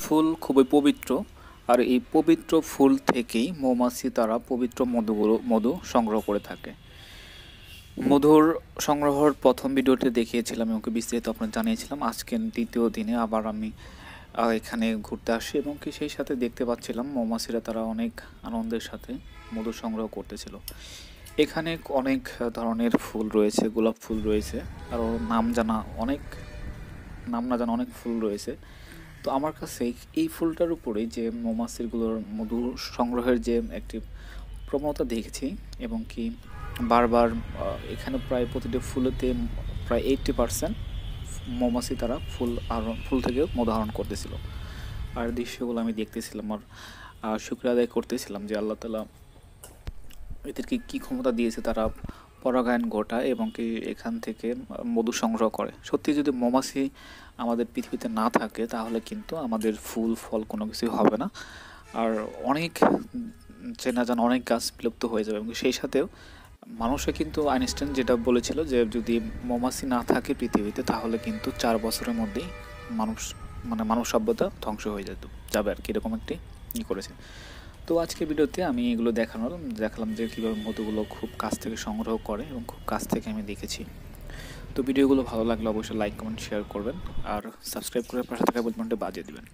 ফুল খুবই পবিত্র। আর এই পবিত্র ফুল থেকেই মৌমাছি তারা পবিত্র মধু সংগ্রহ করে থাকে। মধুর সংগ্রহের প্রথম ভিডিওতে দেখিয়েছিলাম এবং বিস্তারিত আপনার জানিয়েছিলাম। আজকের দ্বিতীয় দিনে আবার আমি এখানে ঘুরতে আসি এবং কি সেই সাথে দেখতে পাচ্ছিলাম মৌমাছিরা তারা অনেক আনন্দের সাথে মধু সংগ্রহ করতেছিল। এখানে অনেক ধরনের ফুল রয়েছে, গোলাপ ফুল রয়েছে, আরও নাম না জানা অনেক ফুল রয়েছে। তো আমার কাছে এই ফুলটার উপরেই যে মৌমাছিগুলোর মধু সংগ্রহের যে একটি প্রবণতা দেখেছি এবং কি বারবার এখানে প্রায় প্রতিটি ফুলেতে প্রায় 80% মৌমাছি তারা ফুল থেকে মধু আহরণ করতেছিল। আর দৃশ্যগুলো আমি দেখতেছিলাম আর শুকরিয়া আদায় করতেছিলাম যে আল্লাহ তাআলা এদেরকে কী ক্ষমতা দিয়েছে, তারা পরাগায়ন ঘটায় এবং কি এখান থেকে মধু সংগ্রহ করে। সত্যি যদি মৌমাছি আমাদের পৃথিবীতে না থাকে তাহলে কিন্তু আমাদের ফুল ফল কোনো কিছুই হবে না, আর অনেক চেনা জানা অনেক গাছ বিলুপ্ত হয়ে যাবে। এবং সেই সাথেও মানুষে কিন্তু আইনস্টাইন যেটা বলেছিল যে যদি মৌমাছি না থাকে পৃথিবীতে তাহলে কিন্তু 4 বছরের মধ্যেই মানব সভ্যতা ধ্বংস হয়ে যাবে আর কি, এরকম একটি করেছে। তো আজকের ভিডিওতে আমি এগুলো দেখালাম যে কীভাবে মধুগুলো খুব কাছ থেকে সংগ্রহ করে এবং খুব কাছ থেকে আমি দেখেছি। তো ভিডিওগুলো ভালো লাগলে অবশ্যই লাইক কমেন্ট শেয়ার করবেন আর সাবস্ক্রাইব করে পাশে থাকা বেল বাটনটি বাজিয়ে দিবেন।